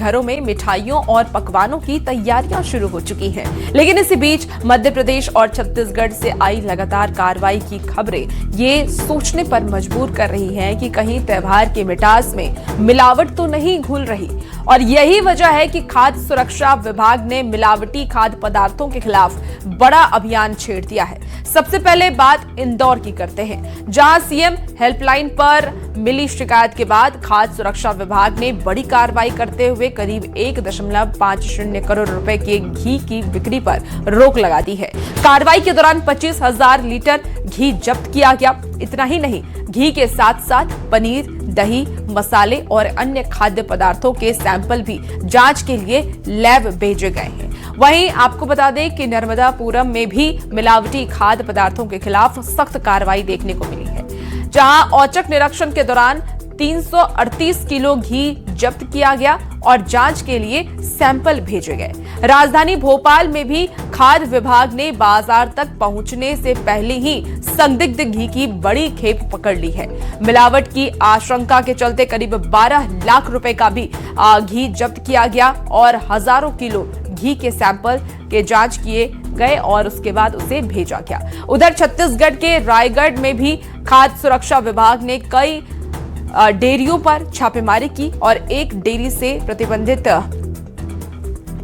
घरों में मिठाइयों और पकवानों की तैयारियां शुरू हो चुकी हैं। लेकिन इसी बीच मध्य प्रदेश और छत्तीसगढ़ से आई लगातार कार्रवाई की खबरें ये सोचने पर मजबूर कर रही हैं कि कहीं त्योहार की मिठास में मिलावट तो नहीं घुल रही। और यही वजह है कि खाद्य सुरक्षा विभाग ने मिलावटी खाद्य पदार्थों के खिलाफ बड़ा अभियान छेड़ दिया है। सबसे पहले बात इंदौर की करते हैं, जहां सीएम हेल्पलाइन पर मिली शिकायत के बाद खाद्य सुरक्षा विभाग ने बड़ी कार्रवाई करते हुए करीब 1.50 करोड़ रुपए के घी की बिक्री पर रोक लगा दी है। कार्रवाई के दौरान 25,000 लीटर घी जब्त किया गया। इतना ही नहीं, घी के साथ साथ पनीर, दही, मसाले और अन्य खाद्य पदार्थों के सैंपल भी जांच के लिए लैब भेजे गए हैं। वहीं आपको बता दें कि नर्मदापुरम में भी मिलावटी खाद्य पदार्थों के खिलाफ सख्त कार्रवाई देखने को मिली है, जहां औचक निरीक्षण के दौरान 338 किलो घी जब्त किया गया और जांच के लिए सैंपल भेजे गए। राजधानी भोपाल में भी खाद्य विभाग ने बाजार तक पहुंचने से पहले ही संदिग्ध घी की बड़ी खेप पकड़ ली है। मिलावट की आशंका के चलते करीब 12 लाख रुपए का भी घी जब्त किया गया और हजारों किलो घी के सैंपल के जांच किए गए और उसके बाद उसे भेजा गया। उधर छत्तीसगढ़ के रायगढ़ में भी खाद्य सुरक्षा विभाग ने कई डेयरियों पर छापेमारी की और एक डेयरी से प्रतिबंधित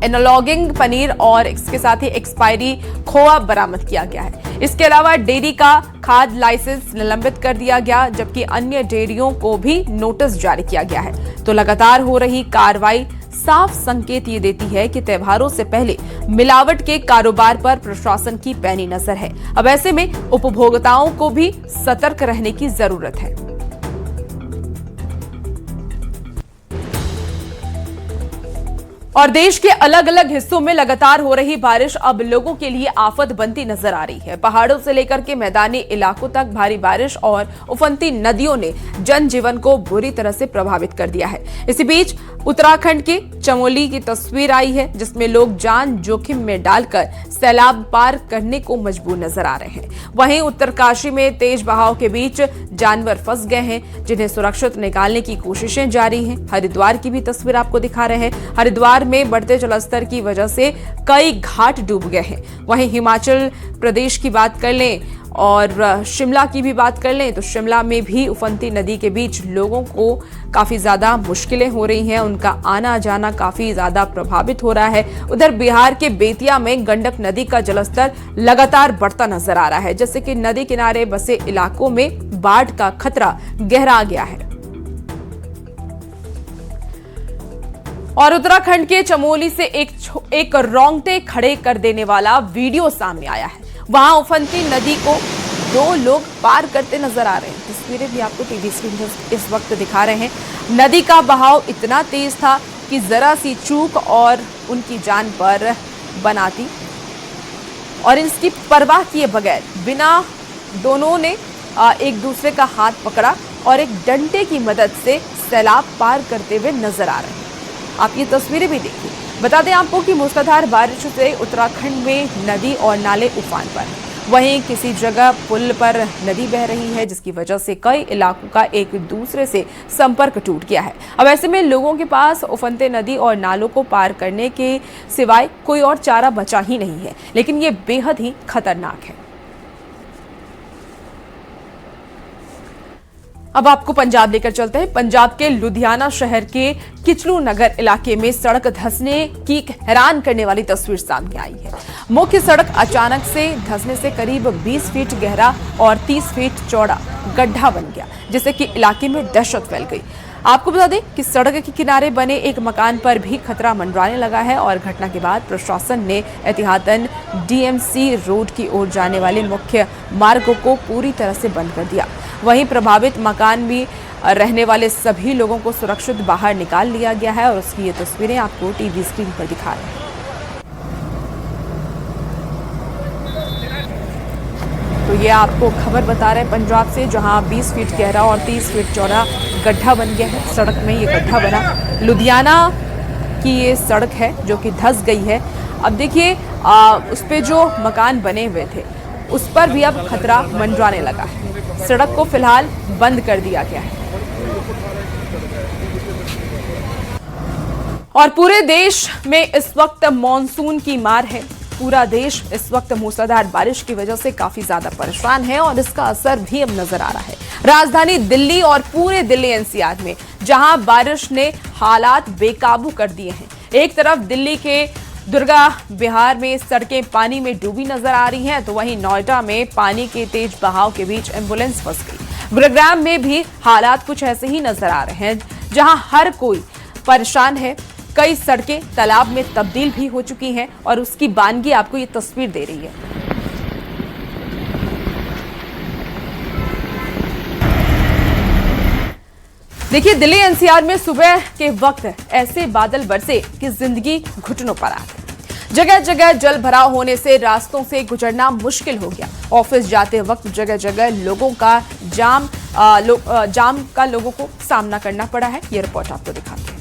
एनालॉगिंग पनीर और इसके साथ ही एक्सपायरी खोआ बरामद किया गया है। इसके अलावा डेयरी का खाद्य लाइसेंस निलंबित कर दिया गया, जबकि अन्य डेयरियों को भी नोटिस जारी किया गया है। तो लगातार हो रही कार्रवाई साफ संकेत ये देती है कि त्योहारों से पहले मिलावट के कारोबार पर प्रशासन की पैनी नजर है। अब ऐसे में उपभोक्ताओं को भी सतर्क रहने की जरूरत है। और देश के अलग अलग हिस्सों में लगातार हो रही बारिश अब लोगों के लिए आफत बनती नजर आ रही है। पहाड़ों से लेकर के मैदानी इलाकों तक भारी बारिश और उफनती नदियों ने जनजीवन को बुरी तरह से प्रभावित कर दिया है। इसी बीच उत्तराखंड के चमोली की तस्वीर आई है, जिसमें लोग जान जोखिम में डालकर सैलाब पार करने को मजबूर नजर आ रहे हैं। वहीं उत्तरकाशी में तेज बहाव के बीच जानवर फंस गए हैं, जिन्हें सुरक्षित निकालने की कोशिशें जारी हैं। हरिद्वार की भी तस्वीर आपको दिखा रहे हैं। हरिद्वार में बढ़ते जलस्तर की वजह से कई घाट डूब गए हैं। वहीं हिमाचल प्रदेश की बात कर लें और शिमला की भी बात कर लें तो शिमला में भी उफनती नदी के बीच लोगों को काफी ज्यादा मुश्किलें हो रही हैं। उनका आना जाना काफी ज्यादा प्रभावित हो रहा है। उधर बिहार के बेतिया में गंडक नदी का जलस्तर लगातार बढ़ता नजर आ रहा है, जैसे कि नदी किनारे बसे इलाकों में बाढ़ का खतरा गहरा गया है। और उत्तराखंड के चमोली से एक रोंगटे खड़े कर देने वाला वीडियो सामने आया है। वहां उफनती नदी को 2 लोग पार करते नजर आ रहे हैं। तस्वीरें भी आपको टीवी स्क्रीन पर इस वक्त दिखा रहे हैं। नदी का बहाव इतना तेज था कि जरा सी चूक और उनकी जान पर बनाती, और इसकी परवाह किए बगैर बिना दोनों ने एक दूसरे का हाथ पकड़ा और एक डंडे की मदद से सैलाब पार करते हुए नजर आ रहे हैं। आप ये तस्वीरें भी देखिए। बता दें आपको कि मूसलाधार बारिश से उत्तराखंड में नदी और नाले उफान पर हैं। वहीं किसी जगह पुल पर नदी बह रही है, जिसकी वजह से कई इलाकों का एक दूसरे से संपर्क टूट गया है। अब ऐसे में लोगों के पास उफनते नदी और नालों को पार करने के सिवाय कोई और चारा बचा ही नहीं है, लेकिन ये बेहद ही खतरनाक है। अब आपको पंजाब लेकर चलते हैं। पंजाब के लुधियाना शहर के किचलू नगर इलाके में सड़क धंसने की हैरान करने वाली तस्वीर सामने आई है। मुख्य सड़क अचानक से धंसने से करीब 20 फीट गहरा और 30 फीट चौड़ा गड्ढा बन गया, जिससे कि इलाके में दहशत फैल गई। आपको बता दें कि सड़क के किनारे बने एक मकान पर भी खतरा मंडराने लगा है और घटना के बाद प्रशासन ने एहतियातन डीएमसी रोड की ओर जाने वाले मुख्य मार्गों को पूरी तरह से बंद कर दिया। वहीं प्रभावित मकान में रहने वाले सभी लोगों को सुरक्षित बाहर निकाल लिया गया है और उसकी ये तस्वीरें आपको टीवी स्क्रीन पर दिखा रहे हैं। तो ये आपको खबर बता रहे हैं पंजाब से, जहां 20 फीट गहरा और 30 फीट चौड़ा गड्ढा बन गया है। सड़क में ये गड्ढा बना। लुधियाना की ये सड़क है जो कि धंस गई है। अब देखिए उस पे जो मकान बने हुए थे उस पर भी अब खतरा मंडराने लगा है। सड़क को फिलहाल बंद कर दिया गया है। और पूरे देश में इस वक्त मॉनसून की मार है। पूरा देश इस वक्त मूसलाधार बारिश की वजह से काफी ज्यादा परेशान है और इसका असर भी अब नजर आ रहा है राजधानी दिल्ली और पूरे दिल्ली एनसीआर में, जहां बारिश ने हालात बेकाबू कर दिए हैं। एक तरफ दिल्ली के दुर्गा विहार में सड़कें पानी में डूबी नजर आ रही हैं, तो वहीं नोएडा में पानी के तेज बहाव के बीच एम्बुलेंस फंस गई। गुरुग्राम में भी हालात कुछ ऐसे ही नजर आ रहे हैं, जहां हर कोई परेशान है। कई सड़कें तालाब में तब्दील भी हो चुकी हैं और उसकी वानगी आपको ये तस्वीर दे रही है। देखिए, दिल्ली एनसीआर में सुबह के वक्त ऐसे बादल बरसे कि जिंदगी घुटनों पर आ गई। जगह जगह जल भराव होने से रास्तों से गुजरना मुश्किल हो गया। ऑफिस जाते वक्त जगह जगह लोगों का जाम का लोगों को सामना करना पड़ा है। ये रिपोर्ट आपको दिखाते हैं।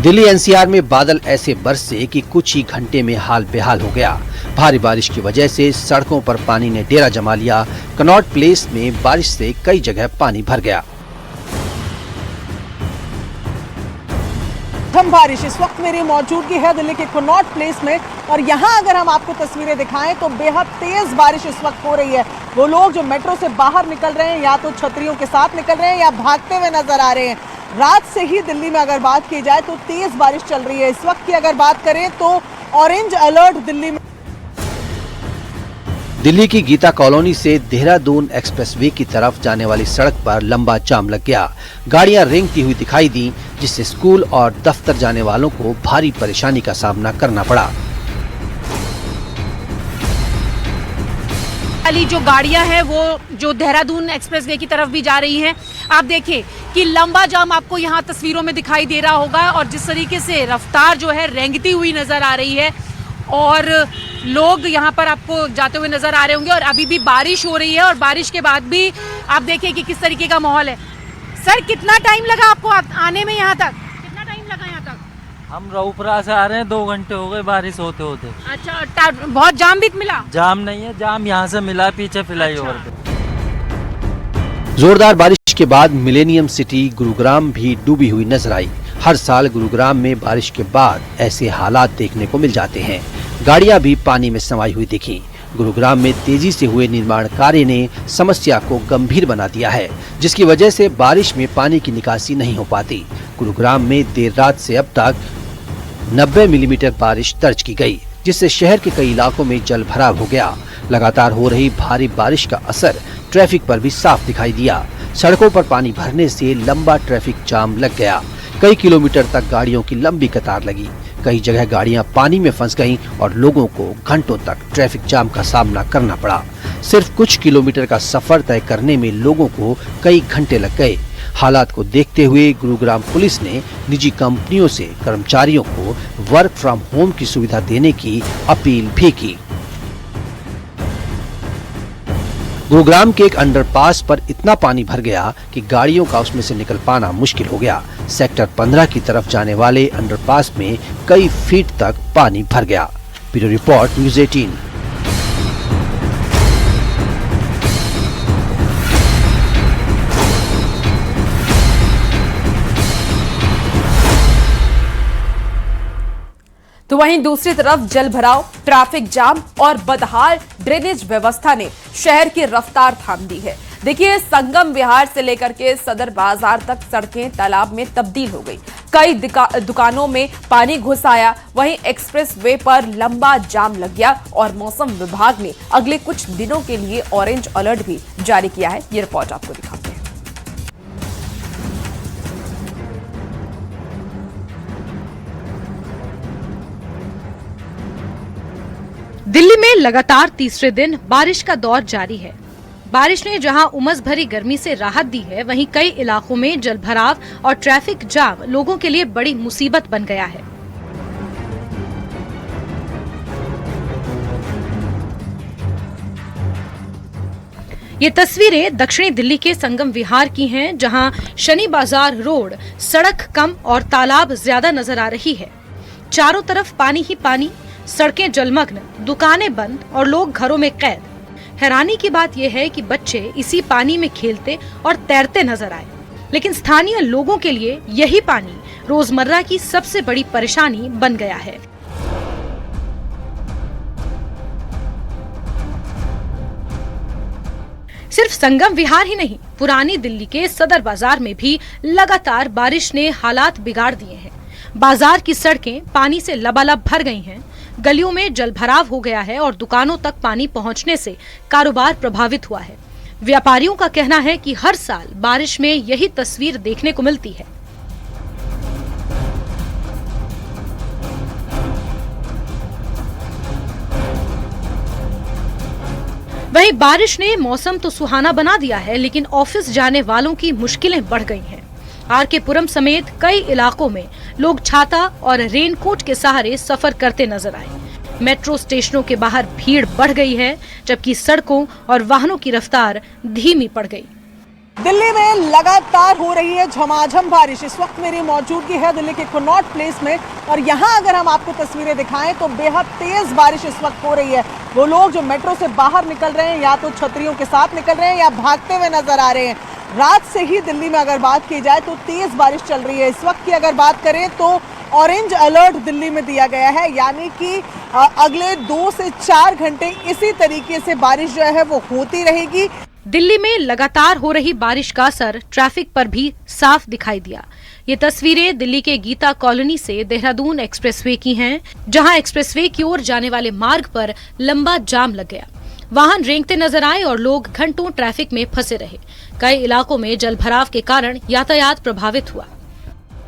दिल्ली एनसीआर में बादल ऐसे बरसे कि कुछ ही घंटे में हाल बेहाल हो गया। भारी बारिश की वजह से सड़कों पर पानी ने डेरा जमा लिया। कनॉट प्लेस में बारिश से कई जगह पानी भर गया। बारिश इस वक्त मेरी मौजूदगी है दिल्ली के कनॉट प्लेस में, और यहाँ अगर हम आपको तस्वीरें दिखाएं तो बेहद तेज बारिश इस वक्त हो रही है। वो लोग जो मेट्रो से बाहर निकल रहे हैं या तो छतरियों के साथ निकल रहे हैं या भागते हुए नजर आ रहे हैं। रात से ही दिल्ली में अगर बात की जाए तो तेज बारिश चल रही है। इस वक्त की अगर बात करें तो ऑरेंज अलर्ट दिल्ली में। दिल्ली की गीता कॉलोनी से देहरादून एक्सप्रेसवे की तरफ जाने वाली सड़क पर लंबा जाम लग गया। गाड़ियां रेंगती हुई दिखाई दी, जिससे स्कूल और दफ्तर जाने वालों को भारी परेशानी का सामना करना पड़ा। वाली जो गाड़ियां हैं वो जो देहरादून एक्सप्रेसवे की तरफ भी जा रही हैं। आप देखें कि लंबा जाम आपको यहाँ तस्वीरों में दिखाई दे रहा होगा, और जिस तरीके से रफ्तार जो है रेंगती हुई नजर आ रही है और लोग यहाँ पर आपको जाते हुए नजर आ रहे होंगे। और अभी भी बारिश हो रही है और बारिश के बाद भी आप देखिए कि किस तरीके का माहौल है। सर, कितना टाइम लगा आपको आने में यहाँ तक? कितना टाइम लगा यहाँ तक? हम रऊपरा से आ रहे हैं, 2 घंटे हो गए बारिश होते होते। अच्छा, बहुत जाम भी मिला? जाम नहीं है, जाम यहाँ से मिला पीछे फ्लाईओवर पे। जोरदार बारिश के बाद मिलेनियम सिटी गुरुग्राम भी डूबी हुई नजर आई। हर साल गुरुग्राम में बारिश के बाद ऐसे हालात देखने को मिल जाते हैं। गाड़ियां भी पानी में समाई हुई दिखी। गुरुग्राम में तेजी से हुए निर्माण कार्य ने समस्या को गंभीर बना दिया है, जिसकी वजह से बारिश में पानी की निकासी नहीं हो पाती। गुरुग्राम में देर रात से अब तक 90 मिलीमीटर बारिश दर्ज की गई, जिससे शहर के कई इलाकों में जल भराव हो गया। लगातार हो रही भारी बारिश का असर ट्रैफिक पर भी साफ दिखाई दिया। सड़कों पर पानी भरने से लंबा ट्रैफिक जाम लग गया। कई किलोमीटर तक गाड़ियों की लंबी कतार लगी। कई जगह गाड़ियां पानी में फंस गईं और लोगों को घंटों तक ट्रैफिक जाम का सामना करना पड़ा। सिर्फ कुछ किलोमीटर का सफर तय करने में लोगों को कई घंटे लग गए। हालात को देखते हुए गुरुग्राम पुलिस ने निजी कंपनियों से कर्मचारियों को वर्क फ्रॉम होम की सुविधा देने की अपील भी की। गुरुग्राम के एक अंडरपास पर इतना पानी भर गया कि गाड़ियों का उसमें से निकल पाना मुश्किल हो गया। सेक्टर 15 की तरफ जाने वाले अंडरपास में कई फीट तक पानी भर गया। Bureau report, news 18। तो वहीं दूसरी तरफ जल भराव, ट्रैफिक जाम और बदहाल ड्रेनेज व्यवस्था ने शहर की रफ्तार थाम दी है। देखिए, संगम विहार से लेकर के सदर बाजार तक सड़कें तालाब में तब्दील हो गई। कई दुकानों में पानी घुस आया। वहीं एक्सप्रेस वे पर लंबा जाम लग गया और मौसम विभाग ने अगले कुछ दिनों के लिए ऑरेंज अलर्ट भी जारी किया है। ये रिपोर्ट आपको दिखाते हैं। दिल्ली में लगातार तीसरे दिन बारिश का दौर जारी है। बारिश ने जहां उमस भरी गर्मी से राहत दी है, वहीं कई इलाकों में जलभराव और ट्रैफिक जाम लोगों के लिए बड़ी मुसीबत बन गया है। ये तस्वीरें दक्षिणी दिल्ली के संगम विहार की हैं, जहां शनि बाजार रोड सड़क कम और तालाब ज्यादा नजर आ रही है। चारों तरफ पानी ही पानी, सड़कें जलमग्न, दुकानें बंद और लोग घरों में कैद। हैरानी की बात यह है कि बच्चे इसी पानी में खेलते और तैरते नजर आए, लेकिन स्थानीय लोगों के लिए यही पानी रोजमर्रा की सबसे बड़ी परेशानी बन गया है। सिर्फ संगम विहार ही नहीं, पुरानी दिल्ली के सदर बाजार में भी लगातार बारिश ने हालात बिगाड़ दिए हैं। बाजार की सड़कें पानी से लबालब भर गई हैं, गलियों में जलभराव हो गया है और दुकानों तक पानी पहुंचने से कारोबार प्रभावित हुआ है। व्यापारियों का कहना है कि हर साल बारिश में यही तस्वीर देखने को मिलती है। वहीं बारिश ने मौसम तो सुहाना बना दिया है, लेकिन ऑफिस जाने वालों की मुश्किलें बढ़ गई हैं। आर.के. पुरम समेत कई इलाकों में लोग छाता और रेनकोट के सहारे सफर करते नजर आए। मेट्रो स्टेशनों के बाहर भीड़ बढ़ गई है, जबकि सड़कों और वाहनों की रफ्तार धीमी पड़ गई। दिल्ली में लगातार हो रही है झमाझम बारिश। इस वक्त मेरी मौजूदगी है दिल्ली के कनॉट प्लेस में और यहाँ अगर हम आपको तस्वीरें दिखाएं तो बेहद तेज बारिश इस वक्त हो रही है। वो लोग जो मेट्रो से बाहर निकल रहे हैं या तो छतरियों के साथ निकल रहे हैं या भागते हुए नजर आ रहे हैं। रात से ही दिल्ली में अगर बात की जाए तो तेज बारिश चल रही है। इस वक्त की अगर बात करें तो ऑरेंज अलर्ट दिल्ली में दिया गया है, यानी कि अगले 2 से 4 घंटे इसी तरीके से बारिश जो है वो होती रहेगी। दिल्ली में लगातार हो रही बारिश का असर ट्रैफिक पर भी साफ दिखाई दिया। ये तस्वीरें दिल्ली के गीता कॉलोनी से देहरादून एक्सप्रेसवे की हैं, जहां एक्सप्रेसवे की ओर जाने वाले मार्ग पर लंबा जाम लग गया। वाहन रेंगते नजर आए और लोग घंटों ट्रैफिक में फंसे रहे। कई इलाकों में जलभराव के कारण यातायात प्रभावित हुआ।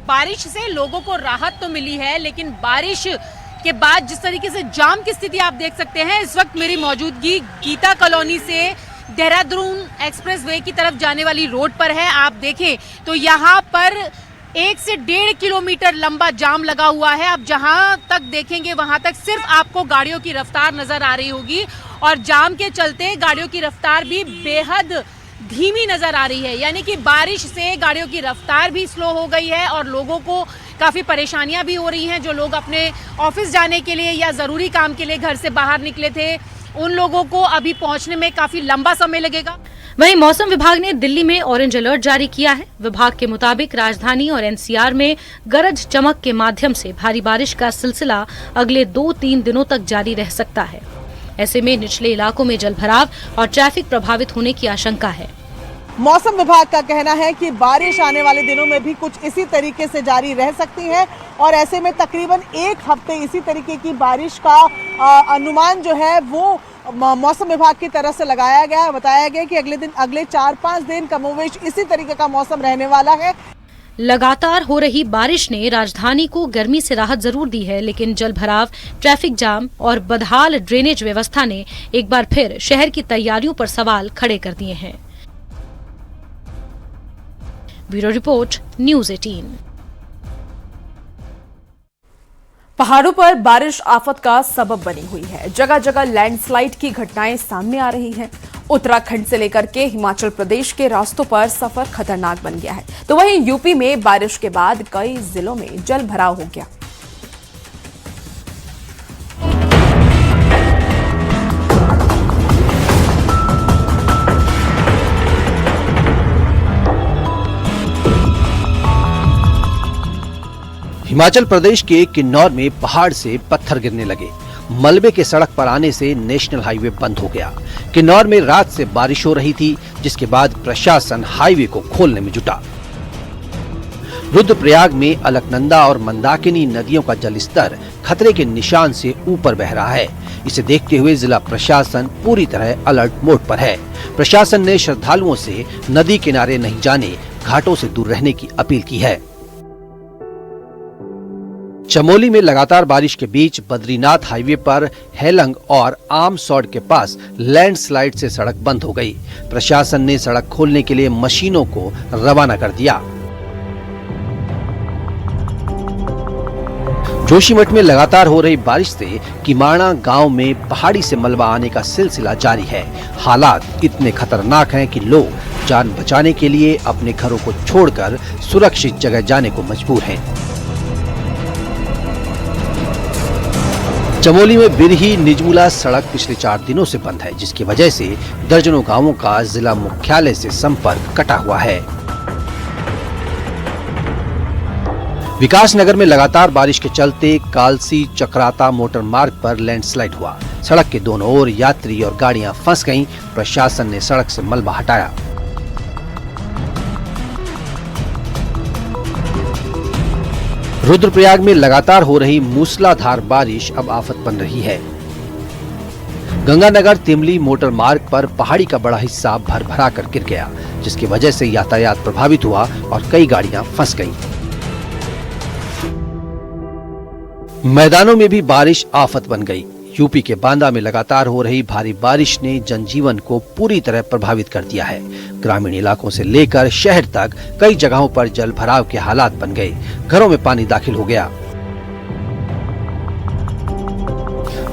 बारिश से लोगों को राहत तो मिली है, लेकिन बारिश के बाद जिस तरीके से जाम की स्थिति आप देख सकते हैं। इस वक्त मेरी मौजूदगी गीता कॉलोनी से देहरादून एक्सप्रेसवे की तरफ जाने वाली रोड पर है। आप देखें तो यहाँ पर 1 से 1.5 किलोमीटर लंबा जाम लगा हुआ है। अब जहाँ तक देखेंगे वहाँ तक सिर्फ आपको गाड़ियों की रफ्तार नजर आ रही होगी और जाम के चलते गाड़ियों की रफ्तार भी बेहद धीमी नजर आ रही है, यानी कि बारिश से गाड़ियों की रफ्तार भी स्लो हो गई है और लोगों को काफ़ी परेशानियां भी हो रही हैं। जो लोग अपने ऑफिस जाने के लिए या ज़रूरी काम के लिए घर से बाहर निकले थे, उन लोगों को अभी पहुंचने में काफ़ी लंबा समय लगेगा। वहीं मौसम विभाग ने दिल्ली में ऑरेंज अलर्ट जारी किया है। विभाग के मुताबिक राजधानी और एनसीआर में गरज चमक के माध्यम से भारी बारिश का सिलसिला अगले 2-3 दिनों तक जारी रह सकता है। ऐसे में निचले इलाकों में जलभराव और ट्रैफिक प्रभावित होने की आशंका है। मौसम विभाग का कहना है कि बारिश आने वाले दिनों में भी कुछ इसी तरीके से जारी रह सकती है और ऐसे में तकरीबन 1 हफ्ते इसी तरीके की बारिश का अनुमान जो है वो मौसम विभाग की तरफ से लगाया गया है। बताया गया कि अगले 4-5 दिन कमोवेश इसी तरीके का मौसम रहने वाला है। लगातार हो रही बारिश ने राजधानी को गर्मी से राहत जरूर दी है, लेकिन जलभराव, ट्रैफिक जाम और बदहाल ड्रेनेज व्यवस्था ने एक बार फिर शहर की तैयारियों पर सवाल खड़े कर दिए हैं। Bureau report, news 18। पहाड़ों पर बारिश आफत का सबब बनी हुई है। जगह जगह लैंडस्लाइड की घटनाएं सामने आ रही हैं। उत्तराखंड से लेकर के हिमाचल प्रदेश के रास्तों पर सफर खतरनाक बन गया है, तो वहीं यूपी में बारिश के बाद कई जिलों में जल भराव हो गया। हिमाचल प्रदेश के किन्नौर में पहाड़ से पत्थर गिरने लगे। मलबे के सड़क पर आने से नेशनल हाईवे बंद हो गया। किन्नौर में रात से बारिश हो रही थी, जिसके बाद प्रशासन हाईवे को खोलने में जुटा। रुद्रप्रयाग में अलकनंदा और मंदाकिनी नदियों का जलस्तर खतरे के निशान से ऊपर बह रहा है। इसे देखते हुए जिला प्रशासन पूरी तरह अलर्ट मोड पर है। प्रशासन ने श्रद्धालुओं से नदी किनारे नहीं जाने, घाटों से दूर रहने की अपील की है। चमोली में लगातार बारिश के बीच बद्रीनाथ हाईवे पर हेलंग और आमसौड़ के पास लैंडस्लाइड से सड़क बंद हो गई। प्रशासन ने सड़क खोलने के लिए मशीनों को रवाना कर दिया। जोशीमठ में लगातार हो रही बारिश से किमाणा गांव में पहाड़ी से मलबा आने का सिलसिला जारी है। हालात इतने खतरनाक हैं कि लोग जान बचाने के लिए अपने घरों को छोड़कर सुरक्षित जगह जाने को मजबूर हैं। चमोली में बिरही निजमुला सड़क पिछले 4 दिनों से बंद है, जिसकी वजह से दर्जनों गांवों का जिला मुख्यालय से संपर्क कटा हुआ है। विकासनगर में लगातार बारिश के चलते कालसी चक्राता मोटर मार्ग पर लैंडस्लाइड हुआ। सड़क के दोनों ओर यात्री और गाड़ियां फंस गईं। प्रशासन ने सड़क से मलबा हटाया। रुद्रप्रयाग में लगातार हो रही मूसलाधार बारिश अब आफत बन रही है। गंगानगर तिमली मोटर मार्ग पर पहाड़ी का बड़ा हिस्सा भरभरा कर गिर गया, जिसकी वजह से यातायात प्रभावित हुआ और कई गाड़ियां फंस गईं। मैदानों में भी बारिश आफत बन गई। यूपी के बांदा में लगातार हो रही भारी बारिश ने जनजीवन को पूरी तरह प्रभावित कर दिया है। ग्रामीण इलाकों से लेकर शहर तक कई जगहों पर जल भराव के हालात बन गए। घरों में पानी दाखिल हो गया।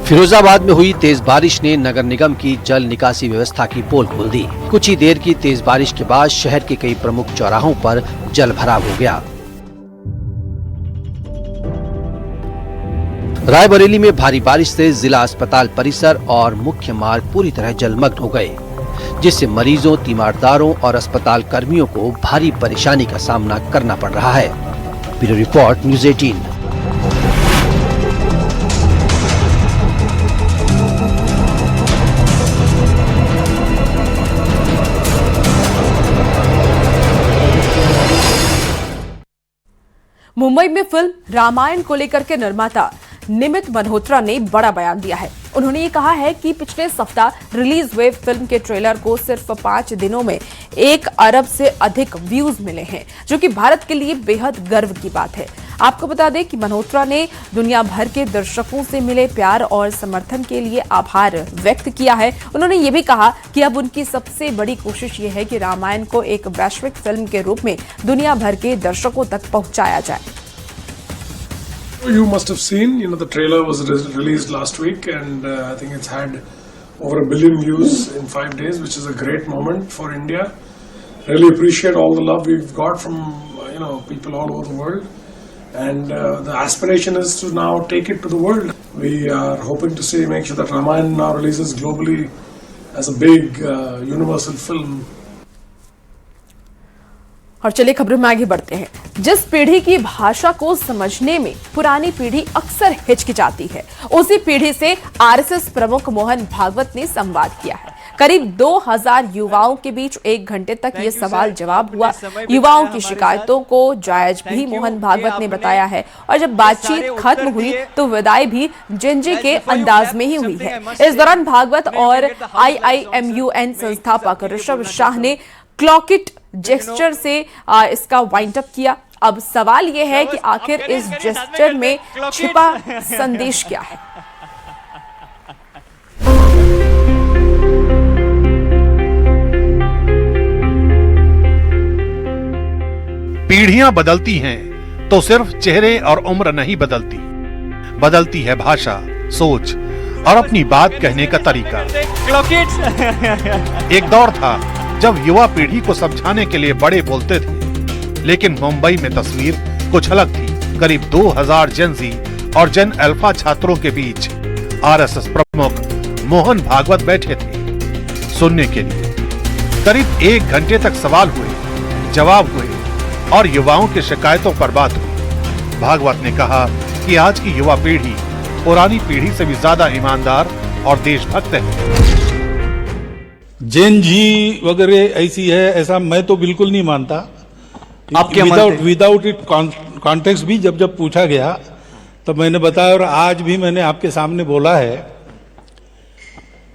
फिरोजाबाद में हुई तेज बारिश ने नगर निगम की जल निकासी व्यवस्था की पोल खोल दी। कुछ ही देर की तेज बारिश के बाद शहर के कई प्रमुख चौराहों पर जल भराव हो गया। रायबरेली में भारी बारिश से जिला अस्पताल परिसर और मुख्य मार्ग पूरी तरह जलमग्न हो गए, जिससे मरीजों, तीमारदारों और अस्पताल कर्मियों को भारी परेशानी का सामना करना पड़ रहा है। Bureau report, news 18। मुंबई में फिल्म रामायण को लेकर के निर्माता निमित मल्होत्रा ने बड़ा बयान दिया है। उन्होंने ये कहा है कि पिछले सप्ताह रिलीज हुए फिल्म के ट्रेलर को सिर्फ 5 दिनों में 1 अरब से अधिक व्यूज मिले हैं, जो कि भारत के लिए बेहद गर्व की बात है। आपको बता दें कि मल्होत्रा ने दुनिया भर के दर्शकों से मिले प्यार और समर्थन के लिए आभार व्यक्त किया है। उन्होंने ये भी कहा कि अब उनकी सबसे बड़ी कोशिश ये है कि रामायण को एक वैश्विक फिल्म के रूप में दुनिया भर के दर्शकों तक पहुंचाया जाए। You must have seen, the trailer was released last week, and I think it's had over 1 billion views in 5 days, which is a great moment for India. Really appreciate all the love we've got from people all over the world, and the aspiration is to now take it to the world. We are hoping to make sure that Ramayana now releases globally as a big universal film. और चलिए खबरों में आगे बढ़ते हैं। जिस पीढ़ी की भाषा को समझने में पुरानी पीढ़ी अक्सर हिचकिचाती है, उसी पीढ़ी से आरएसएस प्रमुख मोहन भागवत ने संवाद किया है। करीब 2000 युवाओं के बीच 1 घंटे तक ये सवाल जवाब हुआ। युवाओं की शिकायतों को जायज भी मोहन भागवत ने बताया है, और जब बातचीत खत्म हुई तो विदाई भी जिंजी के अंदाज में ही हुई है। इस दौरान भागवत और IIMUN संस्थापक ऋषभ शाह ने क्लॉक इट जेस्चर से इसका वाइंड अप किया। अब सवाल यह है कि आखिर इस जेस्चर में छिपा संदेश क्या है। पीढ़ियां बदलती हैं तो सिर्फ चेहरे और उम्र नहीं बदलती, बदलती है भाषा, सोच और अपनी बात कहने का तरीका। एक दौर था जब युवा पीढ़ी को समझाने के लिए बड़े बोलते थे, लेकिन मुंबई में तस्वीर कुछ अलग थी। करीब 2000 जेन जी और जेन अल्फा छात्रों के बीच आरएसएस प्रमुख मोहन भागवत बैठे थे सुनने के लिए। करीब 1 घंटे तक सवाल हुए, जवाब हुए और युवाओं की शिकायतों पर बात हुई। भागवत ने कहा कि आज की युवा पीढ़ी पुरानी पीढ़ी से भी ज्यादा ईमानदार और देशभक्त है। जेन जी वगैरह ऐसी है, ऐसा मैं तो बिल्कुल नहीं मानता। आप क्या मानते हैं? विदाउट इट कॉन्टेक्स्ट भी जब पूछा गया तो मैंने बताया, और आज भी मैंने आपके सामने बोला है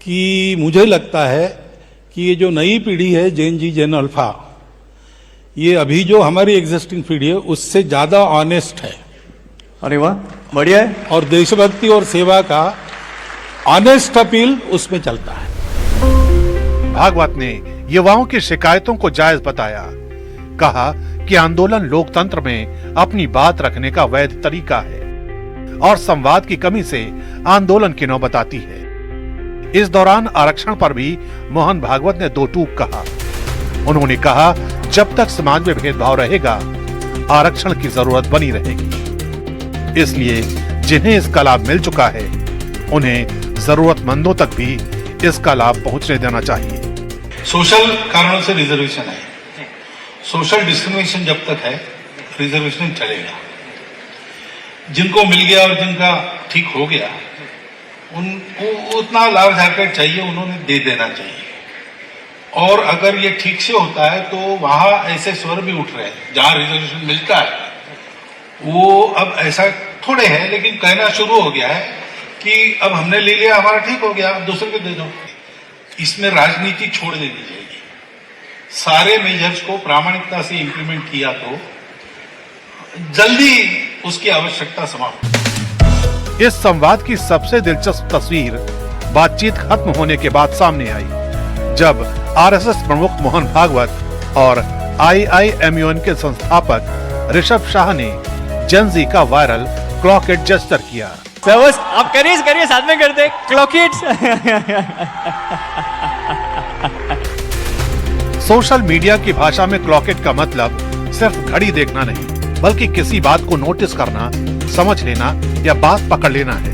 कि मुझे लगता है कि ये जो नई पीढ़ी है जेन जी, जेन अल्फा, ये अभी जो हमारी एग्जिस्टिंग पीढ़ी है उससे ज्यादा ऑनेस्ट है। अरे वाह, बढ़िया है। और देशभक्ति और सेवा का ऑनेस्ट अपील उसमें चलता है। भागवत ने युवाओं की शिकायतों को जायज बताया। कहा कि आंदोलन लोकतंत्र में अपनी बात रखने का वैध तरीका है और संवाद की कमी से आंदोलन की नौबत आती है। इस दौरान आरक्षण पर भी मोहन भागवत ने 2 टूक कहा। उन्होंने कहा, जब तक समाज में भेदभाव रहेगा आरक्षण की जरूरत बनी रहेगी, इसलिए जिन्हें इसका लाभ मिल चुका है उन्हें जरूरतमंदों तक भी इसका लाभ पहुंचने देना चाहिए। सोशल कारणों से रिजर्वेशन है, सोशल डिस्क्रिमिनेशन जब तक है रिजर्वेशन चलेगा। जिनको मिल गया और जिनका ठीक हो गया उनको उतना लार्ज हार्टेड चाहिए, उन्होंने दे देना चाहिए। और अगर ये ठीक से होता है तो वहां ऐसे स्वर भी उठ रहे हैं जहां रिजर्वेशन मिलता है, वो अब ऐसा थोड़े है, लेकिन कहना शुरू हो गया है कि अब हमने ले लिया, हमारा ठीक हो गया, अब दूसरे को दे दो। इसमें राजनीति छोड़ देनी चाहिए। सारे मेजर्स को प्रामाणिकता से इंप्लीमेंट किया तो जल्दी उसकी आवश्यकता समाप्त। इस संवाद की सबसे दिलचस्प तस्वीर बातचीत खत्म होने के बाद सामने आई, जब आरएसएस प्रमुख मोहन भागवत और IIMUN के संस्थापक ऋषभ शाह ने जेन-ज़ी का वायरल क्लॉक इट जेस्चर किया। बस आप करिए साथ में करते क्लॉक इट। सोशल मीडिया की भाषा में क्लॉक इट का मतलब सिर्फ घड़ी देखना नहीं, बल्कि किसी बात को नोटिस करना, समझ लेना या बात पकड़ लेना है।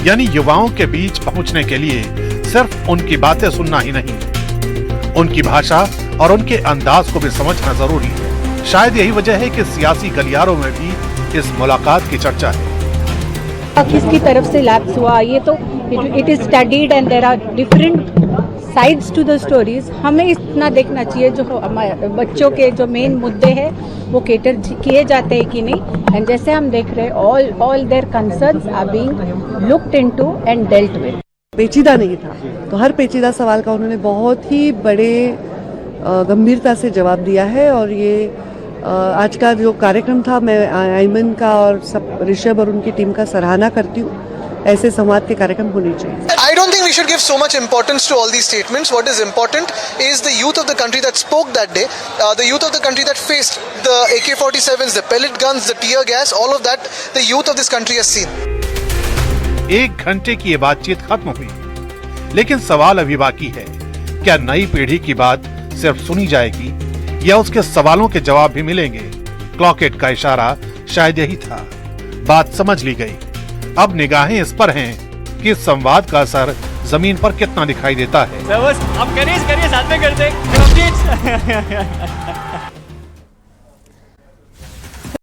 यानी युवाओं के बीच पहुंचने के लिए सिर्फ उनकी बातें सुनना ही नहीं, उनकी भाषा और उनके अंदाज को भी समझना जरूरी है। शायद यही वजह है कि सियासी गलियारों में भी इस मुलाकात की चर्चा है। किसकी तरफ से लैप्स हुआ, ये तो it is studied and there are different sides to the stories. हमें इतना देखना चाहिए जो हमारे बच्चों के जो मेन मुद्दे हैं वो केटर किए जाते हैं कि नहीं। एंड जैसे हम देख रहे हैं all their concerns are being looked into and dealt with. पेचीदा नहीं था, तो हर पेचीदा सवाल का उन्होंने बहुत ही बड़े गंभीरता से जवाब दिया है। और ये आज का जो कार्यक्रम था, मैं आयमन का और सब ऋषभ और उनकी टीम का सराहना करती हूँ। ऐसे संवाद के कार्यक्रम होने चाहिए। I don't think we should give so much importance to all these statements. What is important is the youth of the country that spoke that day, the youth of the country that faced the AK-47s, the pellet guns, the tear gas, all of that, the youth of this country has seen. 1 घंटे की ये बातचीत खत्म हुई, लेकिन सवाल अभी बाकी है। क्या नई पीढ़ी की बात सिर्फ सुनी जाएगी या उसके सवालों के जवाब भी मिलेंगे? क्लॉक इट का इशारा शायद यही था। बात समझ ली गई। अब निगाहें इस पर हैं कि इस संवाद का असर जमीन पर कितना दिखाई देता है। बस आप करिए साथ में करते क्लॉक इट।